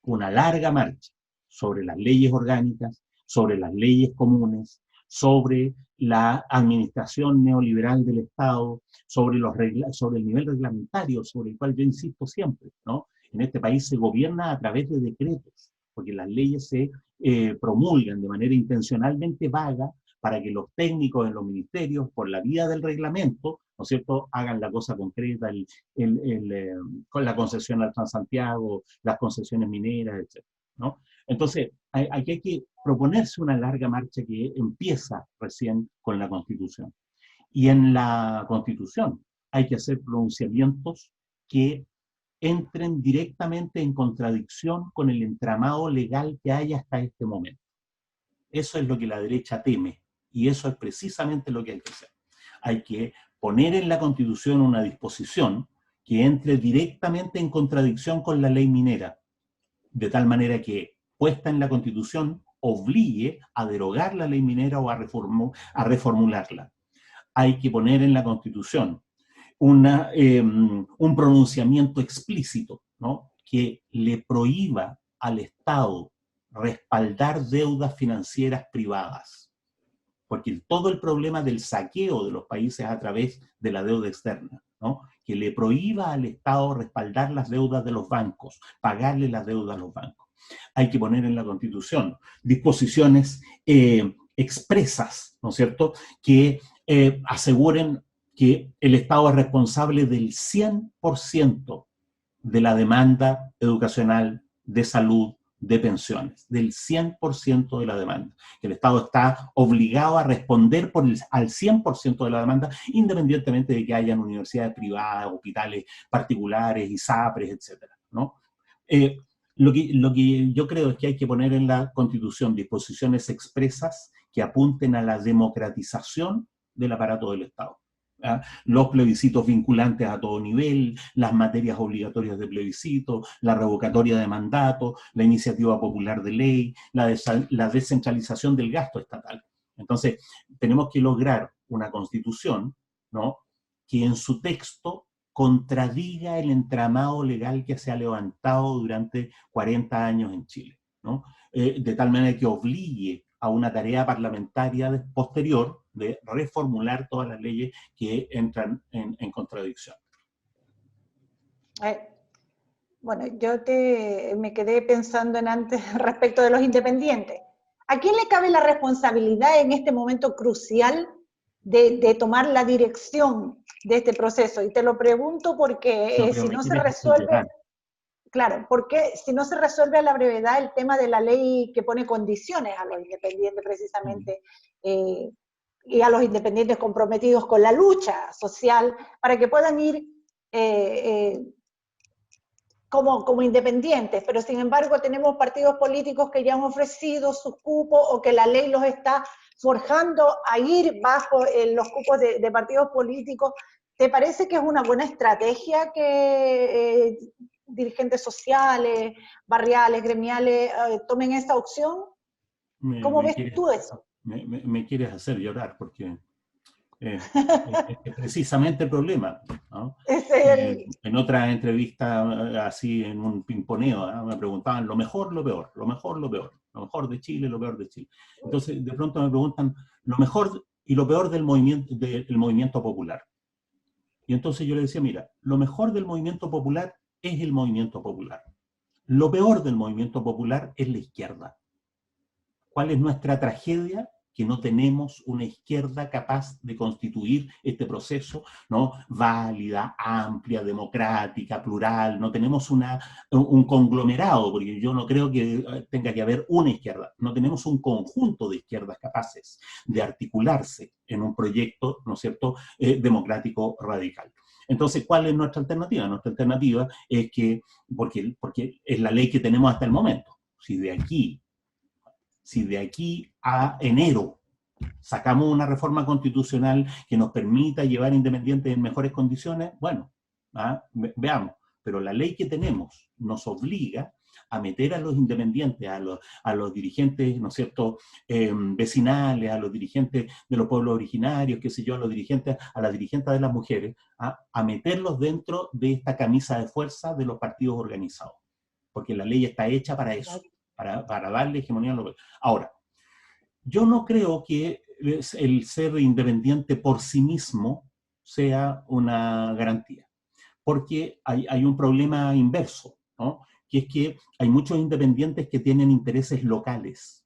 una larga marcha sobre las leyes orgánicas, sobre las leyes comunes, sobre la administración neoliberal del Estado, sobre el nivel reglamentario, sobre el cual yo insisto siempre, ¿no? En este país se gobierna a través de decretos, porque las leyes se promulgan de manera intencionalmente vaga para que los técnicos en los ministerios, por la vía del reglamento, ¿no es cierto?, hagan la cosa concreta, con la concesión al Transantiago, las concesiones mineras, etc., ¿no? Entonces, aquí hay que proponerse una larga marcha que empieza recién con la Constitución. Y en la Constitución hay que hacer pronunciamientos que entren directamente en contradicción con el entramado legal que hay hasta este momento. Eso es lo que la derecha teme, y eso es precisamente lo que hay que hacer. Hay que poner en la Constitución una disposición que entre directamente en contradicción con la ley minera, de tal manera que, puesta en la Constitución, obligue a derogar la ley minera o a reformularla. Hay que poner en la Constitución un pronunciamiento explícito, ¿no?, que le prohíba al Estado respaldar deudas financieras privadas, porque todo el problema del saqueo de los países a través de la deuda externa, ¿no?, que le prohíba al Estado respaldar las deudas de los bancos, pagarle las deudas a los bancos. Hay que poner en la Constitución disposiciones expresas, ¿no es cierto?, que aseguren que el Estado es responsable del 100% de la demanda educacional, de salud, de pensiones, del 100% de la demanda, que el Estado está obligado a responder al 100% de la demanda, independientemente de que hayan universidades privadas, hospitales particulares, ISAPRES, etcétera, ¿no? Lo que yo creo es que hay que poner en la Constitución disposiciones expresas que apunten a la democratización del aparato del Estado. ¿Ah? Los plebiscitos vinculantes a todo nivel, las materias obligatorias de plebiscito, la revocatoria de mandato, la iniciativa popular de ley, la descentralización del gasto estatal. Entonces, tenemos que lograr una constitución, ¿no?, que en su texto contradiga el entramado legal que se ha levantado durante 40 años en Chile, ¿no? De tal manera que obligue a una tarea parlamentaria posterior de reformular todas las leyes que entran en contradicción.
Bueno, me quedé pensando en antes respecto de los independientes. ¿A quién le cabe la responsabilidad en este momento crucial de tomar la dirección de este proceso? Y te lo pregunto porque si no se resuelve... Claro, porque si no se resuelve a la brevedad el tema de la ley que pone condiciones a los independientes precisamente, y a los independientes comprometidos con la lucha social, para que puedan ir como independientes, pero sin embargo tenemos partidos políticos que ya han ofrecido sus cupos o que la ley los está forjando a ir bajo los cupos de partidos políticos. ¿Te parece que es una buena estrategia que dirigentes sociales, barriales, gremiales tomen esta opción? ¿Cómo ves tú eso?
Me quieres hacer llorar porque es precisamente el problema, ¿no? En otra entrevista, así en un pimponeo, ¿no?, me preguntaban lo mejor, lo peor, lo mejor, lo peor, lo mejor de Chile, lo peor de Chile. Entonces, de pronto me preguntan lo mejor y lo peor del movimiento popular. Y entonces yo le decía, mira, lo mejor del movimiento popular es el movimiento popular. Lo peor del movimiento popular es la izquierda. ¿Cuál es nuestra tragedia? Que no tenemos una izquierda capaz de constituir este proceso, ¿no?, válida, amplia, democrática, plural. No tenemos un conglomerado, porque yo no creo que tenga que haber una izquierda. No tenemos un conjunto de izquierdas capaces de articularse en un proyecto, ¿no es cierto?, democrático radical. Entonces, ¿cuál es nuestra alternativa? Nuestra alternativa es que, porque es la ley que tenemos hasta el momento, si de aquí a enero sacamos una reforma constitucional que nos permita llevar independientes en mejores condiciones, bueno, veamos. Pero la ley que tenemos nos obliga a meter a los independientes, a los dirigentes, ¿no es cierto?, vecinales, a los dirigentes de los pueblos originarios, qué sé yo, a las dirigentes de las mujeres, a meterlos dentro de esta camisa de fuerza de los partidos organizados. Porque la ley está hecha para eso. Para darle hegemonía a lo... Ahora, yo no creo que el ser independiente por sí mismo sea una garantía, porque hay un problema inverso, ¿no?, que es que hay muchos independientes que tienen intereses locales,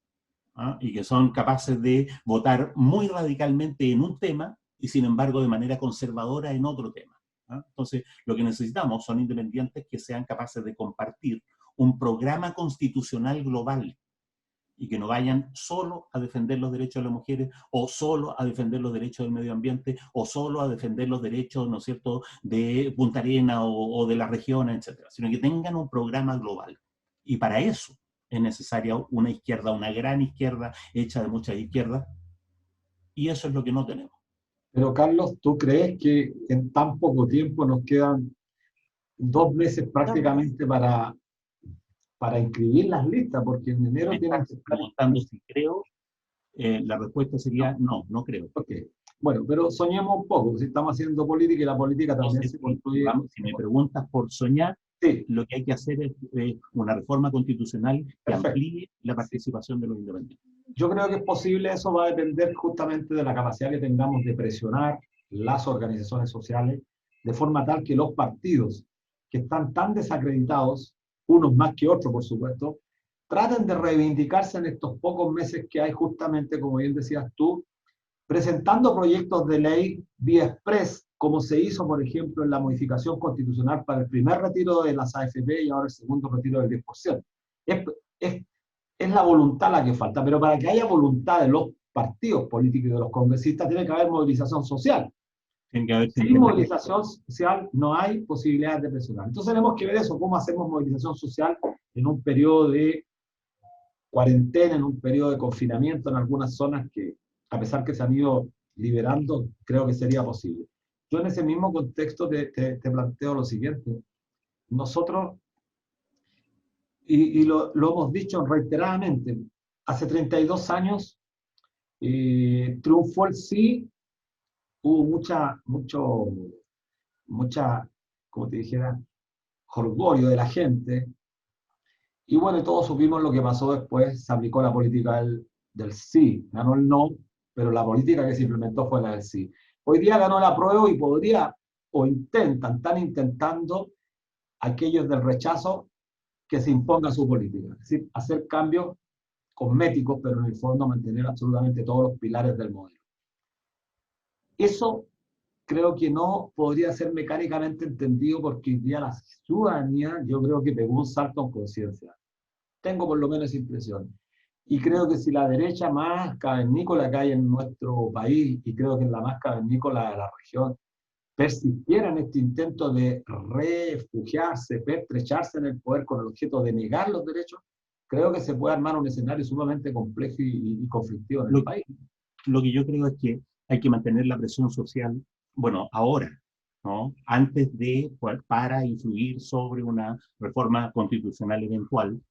¿ah?, y que son capaces de votar muy radicalmente en un tema y sin embargo de manera conservadora en otro tema, ¿ah? Entonces, lo que necesitamos son independientes que sean capaces de compartir un programa constitucional global y que no vayan solo a defender los derechos de las mujeres o solo a defender los derechos del medio ambiente o solo a defender los derechos, ¿no es cierto?, de Punta Arenas o de las regiones, etcétera, sino que tengan un programa global. Y para eso es necesaria una izquierda, una gran izquierda hecha de muchas izquierdas, y eso es lo que no tenemos.
Pero Carlos, ¿tú crees que en tan poco tiempo nos quedan 2 meses prácticamente para inscribir las listas? Porque en enero tienen que estar...
Preguntando si creo, la respuesta sería no creo.
Okay. Bueno, pero soñemos un poco, si estamos haciendo política y la política también se construye...
Si me preguntas por soñar, sí, lo que hay que hacer es una reforma constitucional que amplíe la participación de los independientes.
Yo creo que es posible, eso va a depender justamente de la capacidad que tengamos de presionar las organizaciones sociales, de forma tal que los partidos que están tan desacreditados, unos más que otros por supuesto, traten de reivindicarse en estos pocos meses que hay, justamente, como bien decías tú, presentando proyectos de ley vía express, como se hizo, por ejemplo, en la modificación constitucional para el primer retiro de las AFP y ahora el segundo retiro del 10%. Es, es, es la voluntad la que falta, pero para que haya voluntad de los partidos políticos y de los congresistas, tiene que haber movilización social.
Tiene que haber
Sin movilización social no hay posibilidades de presionar. Entonces tenemos que ver eso, cómo hacemos movilización social en un periodo de cuarentena, en un periodo de confinamiento en algunas zonas que, a pesar que se han ido liberando, creo que sería posible. Yo en ese mismo contexto te planteo lo siguiente. Nosotros, y lo hemos dicho reiteradamente, hace 32 años triunfó el sí, hubo mucha, como te dijera, orgullo de la gente. Y bueno, todos supimos lo que pasó después, se aplicó la política del sí, ganó el no, pero la política que se implementó fue la del sí. Hoy día ganó la prueba y podría, o están intentando aquellos del rechazo que se imponga su política. Es decir, hacer cambios cosméticos, pero en el fondo mantener absolutamente todos los pilares del modelo. Eso creo que no podría ser mecánicamente entendido porque hoy día la ciudadanía, yo creo que pegó un salto en conciencia. Tengo por lo menos esa impresión. Y creo que si la derecha más cavernícola que hay en nuestro país, y creo que es la más cavernícola de la región, persistiera en este intento de refugiarse, pertrecharse en el poder con el objeto de negar los derechos, creo que se puede armar un escenario sumamente complejo y conflictivo en el país.
Lo que yo creo es que hay que mantener la presión social, bueno, ahora, ¿no? Antes de, para influir sobre una reforma constitucional eventual,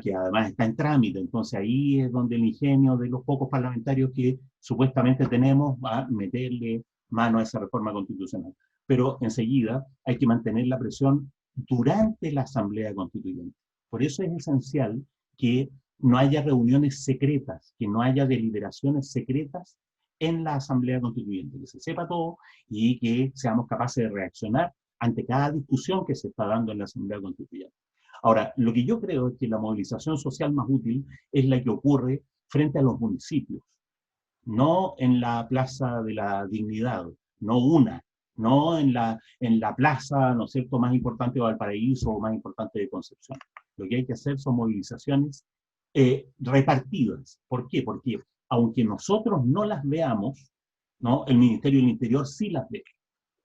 que además está en trámite. Entonces ahí es donde el ingenio de los pocos parlamentarios que supuestamente tenemos va a meterle mano a esa reforma constitucional. Pero enseguida hay que mantener la presión durante la Asamblea Constituyente. Por eso es esencial que no haya reuniones secretas, que no haya deliberaciones secretas en la Asamblea Constituyente, que se sepa todo y que seamos capaces de reaccionar ante cada discusión que se está dando en la Asamblea Constituyente. Ahora, lo que yo creo es que la movilización social más útil es la que ocurre frente a los municipios, no en la Plaza de la Dignidad, no en la plaza, ¿no es cierto?, más importante de Valparaíso o más importante de Concepción. Lo que hay que hacer son movilizaciones repartidas. ¿Por qué? Porque aunque nosotros no las veamos, ¿no?, el Ministerio del Interior sí las ve.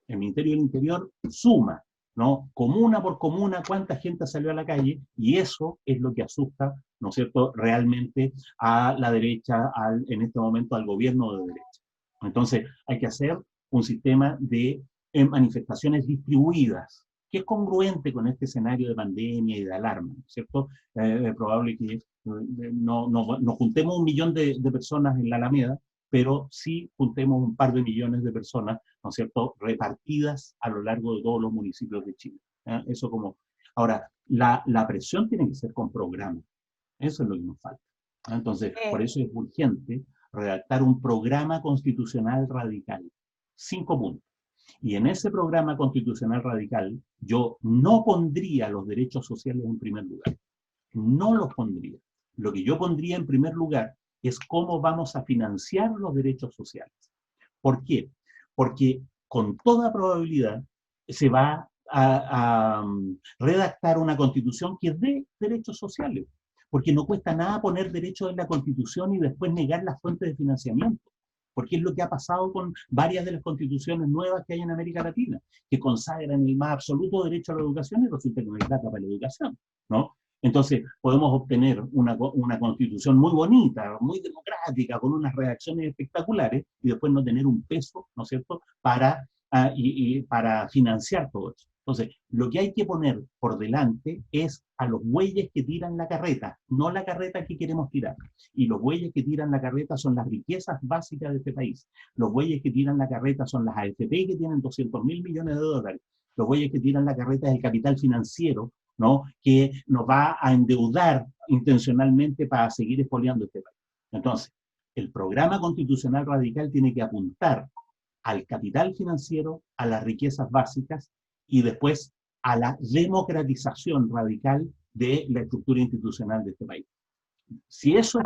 El Ministerio del Interior suma, ¿no?, comuna por comuna, cuánta gente salió a la calle, y eso es lo que asusta, ¿no es cierto?, realmente a la derecha, en este momento al gobierno de derecha. Entonces, hay que hacer un sistema de manifestaciones distribuidas, que es congruente con este escenario de pandemia y de alarma, ¿no es cierto? Es probable que no juntemos 1 millón de personas en la Alameda, pero sí juntemos un par de millones de personas, ¿no es cierto?, repartidas a lo largo de todos los municipios de Chile. Eso como... Ahora, la presión tiene que ser con programa. Eso es lo que nos falta. Entonces, por eso es urgente redactar un programa constitucional radical. 5 puntos. Y en ese programa constitucional radical, yo no pondría los derechos sociales en primer lugar. No los pondría. Lo que yo pondría en primer lugar es cómo vamos a financiar los derechos sociales. ¿Por qué? Porque con toda probabilidad se va a redactar una constitución que dé derechos sociales, porque no cuesta nada poner derechos en la constitución y después negar las fuentes de financiamiento, porque es lo que ha pasado con varias de las constituciones nuevas que hay en América Latina, que consagran el más absoluto derecho a la educación y resulta que no hay plata para la educación, ¿no? Entonces, podemos obtener una constitución muy bonita, muy democrática, con unas redacciones espectaculares, y después no tener un peso, ¿no es cierto?, para financiar todo eso. Entonces, lo que hay que poner por delante es a los bueyes que tiran la carreta, no la carreta que queremos tirar. Y los bueyes que tiran la carreta son las riquezas básicas de este país. Los bueyes que tiran la carreta son las AFP, que tienen 200.000 millones de dólares. Los bueyes que tiran la carreta es el capital financiero, ¿no?, que nos va a endeudar intencionalmente para seguir expoliando este país. Entonces, el programa constitucional radical tiene que apuntar al capital financiero, a las riquezas básicas y después a la democratización radical de la estructura institucional de este país. Si eso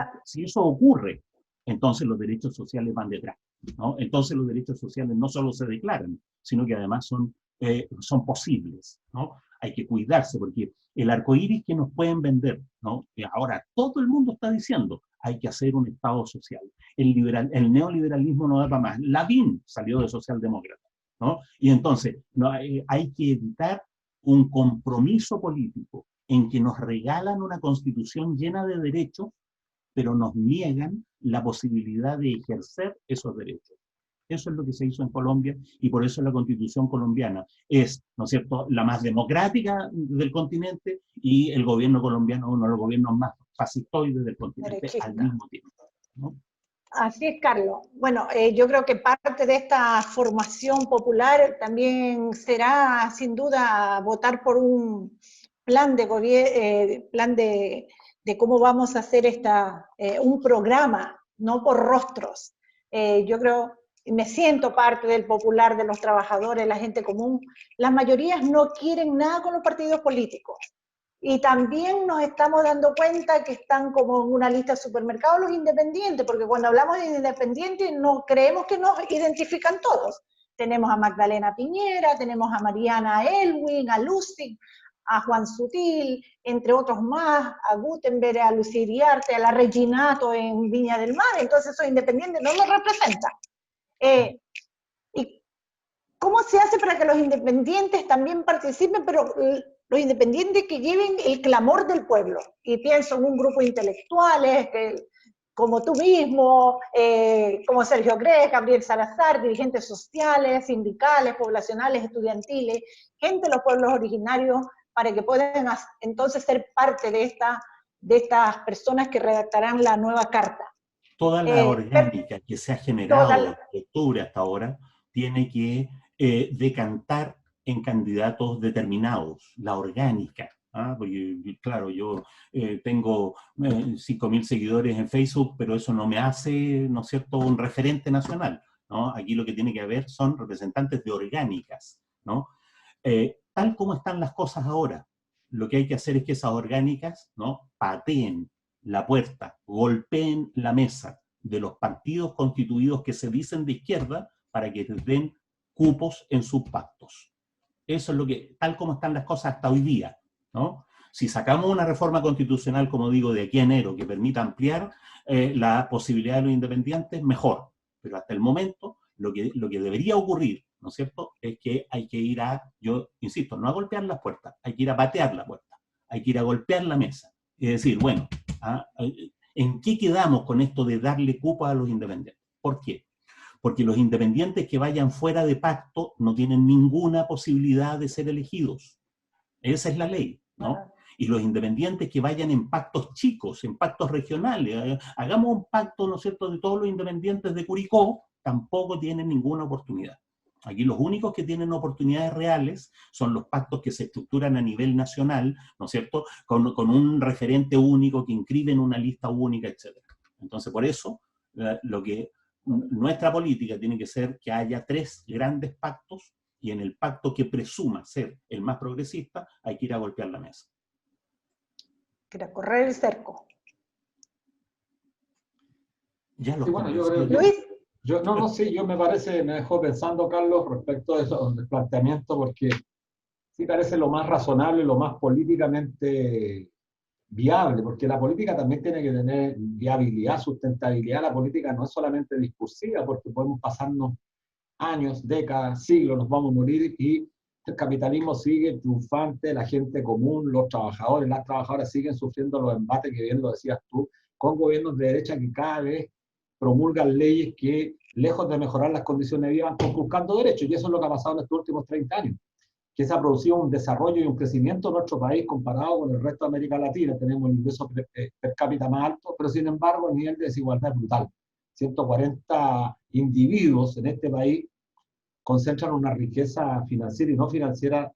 ocurre, entonces los derechos sociales van detrás, ¿no? Entonces los derechos sociales no solo se declaran, sino que además son posibles, ¿no? Hay que cuidarse, porque el arco iris que nos pueden vender, ¿no? Ahora todo el mundo está diciendo, hay que hacer un Estado social. El neoliberalismo no da para más. Lavín salió de socialdemócrata, ¿no? Y entonces hay que evitar un compromiso político en que nos regalan una constitución llena de derechos, pero nos niegan la posibilidad de ejercer esos derechos. Eso es lo que se hizo en Colombia, y por eso la constitución colombiana es, ¿no es cierto?, la más democrática del continente, y el gobierno colombiano uno de los gobiernos más fascistoides del continente al mismo tiempo, ¿no?
Así es, Carlos. Bueno, yo creo que parte de esta formación popular también será, sin duda, votar por un plan de gobierno, plan de cómo vamos a hacer un programa, no por rostros. Yo creo, me siento parte del popular, de los trabajadores, la gente común. Las mayorías no quieren nada con los partidos políticos. Y también nos estamos dando cuenta que están como en una lista de supermercados los independientes, porque cuando hablamos de independientes no creemos que nos identifican todos. Tenemos a Magdalena Piñera, tenemos a Mariana Elwin, a Lucy, a Juan Sutil, entre otros más, a Gutenberg, a Lucía Iriarte, a la Reginato en Viña del Mar. Entonces esos independientes no nos representan. ¿Y cómo se hace para que los independientes también participen, pero los independientes que lleven el clamor del pueblo? Y pienso en un grupo de intelectuales, como tú mismo, como Sergio Grez, Gabriel Salazar, dirigentes sociales, sindicales, poblacionales, estudiantiles, gente de los pueblos originarios, para que puedan entonces ser parte de estas personas que redactarán la nueva carta.
Toda la orgánica que se ha generado de estructura hasta ahora tiene que decantar en candidatos determinados, la orgánica. Porque, claro, yo tengo 5.000 seguidores en Facebook, pero eso no me hace, ¿no es cierto?, un referente nacional, ¿no? Aquí lo que tiene que haber son representantes de orgánicas, ¿no? Tal como están las cosas ahora, lo que hay que hacer es que esas orgánicas, ¿no?, pateen la puerta, golpeen la mesa de los partidos constituidos que se dicen de izquierda para que les den cupos en sus pactos. Eso es lo que, tal como están las cosas hasta hoy día, ¿no? Si sacamos una reforma constitucional, como digo, de aquí a enero, que permita ampliar la posibilidad de los independientes, mejor. Pero hasta el momento, lo que debería ocurrir, ¿no es cierto?, es que hay que ir yo insisto, no a golpear las puertas, hay que ir a patear la puerta, hay que ir a golpear la mesa. Es decir, bueno, ¿en qué quedamos con esto de darle cupo a los independientes? ¿Por qué? Porque los independientes que vayan fuera de pacto no tienen ninguna posibilidad de ser elegidos. Esa es la ley, ¿no? Y los independientes que vayan en pactos chicos, en pactos regionales, hagamos un pacto, ¿no es cierto?, de todos los independientes de Curicó, tampoco tienen ninguna oportunidad. Aquí los únicos que tienen oportunidades reales son los pactos que se estructuran a nivel nacional, ¿no es cierto?, con un referente único que inscribe en una lista única, etc. Entonces, por eso, nuestra política tiene que ser que haya 3 grandes pactos, y en el pacto que presuma ser el más progresista, hay que ir a golpear la mesa.
Quiero correr el cerco.
Ya lo bueno, yo creo que... Yo me dejó pensando, Carlos, respecto a eso, del planteamiento, porque sí parece lo más razonable, lo más políticamente viable, porque la política también tiene que tener viabilidad, sustentabilidad. La política no es solamente discursiva, porque podemos pasarnos años, décadas, siglos, nos vamos a morir y el capitalismo sigue triunfante, la gente común, los trabajadores, las trabajadoras siguen sufriendo los embates que bien lo decías tú, con gobiernos de derecha que cada vez promulgan leyes que, lejos de mejorar las condiciones de vida, van conculcando derechos, y eso es lo que ha pasado en estos últimos 30 años, que se ha producido un desarrollo y un crecimiento en nuestro país comparado con el resto de América Latina. Tenemos el ingreso per cápita más alto, pero sin embargo el nivel de desigualdad es brutal. 140 individuos en este país concentran una riqueza financiera y no financiera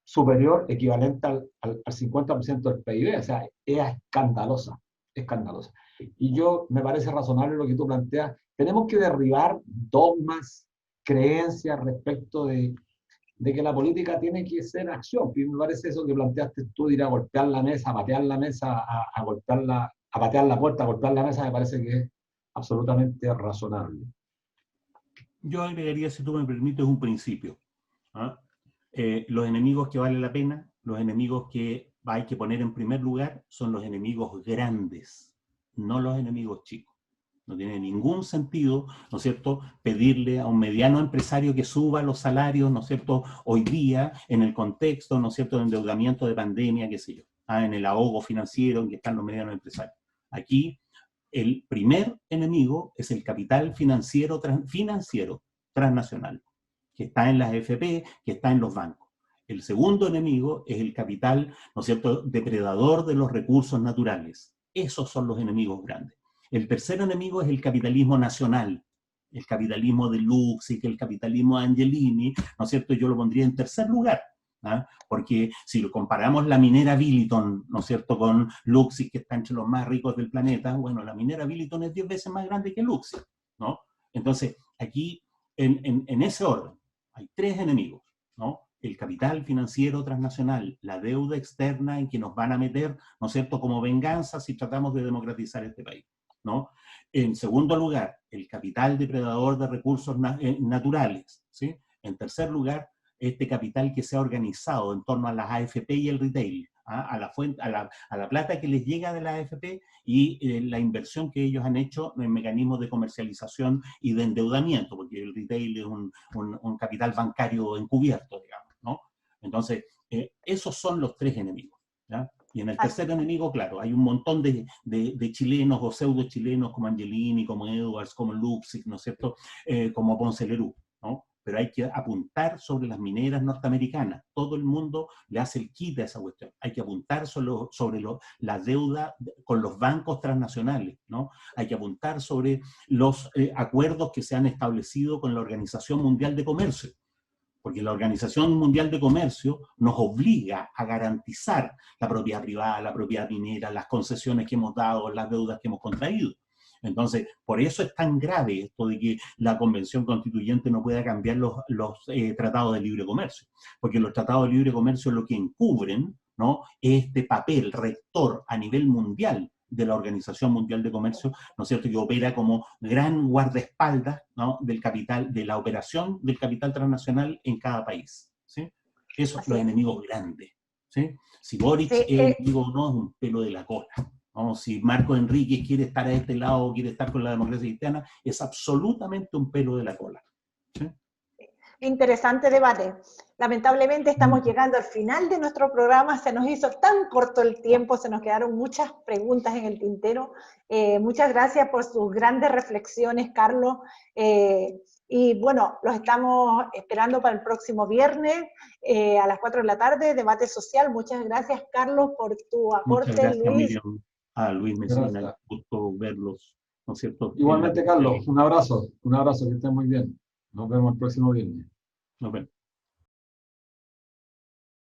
superior, equivalente al 50% del PIB, o sea, es escandalosa, escandalosa. Y me parece razonable lo que tú planteas. Tenemos que derribar dogmas, creencias respecto de de que la política tiene que ser acción. Y me parece eso que planteaste tú, de ir a golpear la mesa, a patear la mesa, a golpearla, a patear la puerta, a golpear la mesa, me parece que es absolutamente razonable.
Yo agregaría, si tú me permites, un principio. ¿Ah? Los enemigos que vale la pena, los enemigos que hay que poner en primer lugar, son los enemigos grandes, no los enemigos chicos. No tiene ningún sentido, ¿no es cierto?, pedirle a un mediano empresario que suba los salarios, ¿no es cierto?, hoy día, en el contexto, ¿no es cierto?, de endeudamiento de pandemia, qué sé yo, en el ahogo financiero en que están los medianos empresarios. Aquí, el primer enemigo es el capital financiero transnacional, que está en las AFP, que está en los bancos. El segundo enemigo es el capital, ¿no es cierto?, depredador de los recursos naturales. Esos son los enemigos grandes. El tercer enemigo es el capitalismo nacional, el capitalismo de Luxig, el capitalismo de Angelini, ¿no es cierto? Yo lo pondría en tercer lugar, ¿ah? Porque si lo comparamos la minera Billiton, ¿no es cierto?, con Luxig, que está entre los más ricos del planeta, bueno, la minera Billiton es 10 veces más grande que Luxig, ¿no? Entonces, aquí, en ese orden, hay tres enemigos, ¿no? El capital financiero transnacional, la deuda externa en que nos van a meter, ¿no es cierto?, como venganza si tratamos de democratizar este país, ¿no? En segundo lugar, el capital depredador de recursos naturales, ¿sí? En tercer lugar, este capital que se ha organizado en torno a las AFP y el retail, ¿ah? A la plata que les llega de la AFP y la inversión que ellos han hecho en mecanismos de comercialización y de endeudamiento, porque el retail es un capital bancario encubierto, digamos, ¿no? Entonces, esos son los tres enemigos, ¿ya? Y en el tercer enemigo, claro, hay un montón de chilenos o pseudo chilenos como Angelini, como Edwards, como Luxig, ¿no es cierto?, como Ponce Lerú, ¿no? Pero hay que apuntar sobre las mineras norteamericanas. Todo el mundo le hace el quite a esa cuestión. Hay que apuntar sobre la deuda con los bancos transnacionales, ¿no? Hay que apuntar sobre los acuerdos que se han establecido con la Organización Mundial de Comercio. Porque la Organización Mundial de Comercio nos obliga a garantizar la propiedad privada, la propiedad minera, las concesiones que hemos dado, las deudas que hemos contraído. Entonces, por eso es tan grave esto de que la Convención Constituyente no pueda cambiar los tratados de libre comercio, porque los tratados de libre comercio lo que encubren, ¿no?, es este papel rector a nivel mundial de la Organización Mundial de Comercio, ¿no es cierto?, que opera como gran guardaespaldas, ¿no?, del capital, de la operación del capital transnacional en cada país, ¿sí? Esos son los enemigos grandes, ¿sí? Si Boric es enemigo o no, es un pelo de la cola, ¿no? Si Marco Enríquez quiere estar a este lado o quiere estar con la democracia cristiana, es absolutamente un pelo de la cola, ¿sí?
Interesante debate. Lamentablemente estamos llegando al final de nuestro programa, se nos hizo tan corto el tiempo, se nos quedaron muchas preguntas en el tintero. Muchas gracias por sus grandes reflexiones, Carlos. Y bueno, los estamos esperando para el próximo viernes a las 4 de la tarde, debate social. Muchas gracias, Carlos, por tu aporte.
Muchas gracias,
Luis.
Miriam. A Luis Mesina, gusto verlos, ¿no es cierto?
Igualmente, Carlos, un abrazo, que estén muy bien. Nos vemos el próximo viernes.
Nos vemos.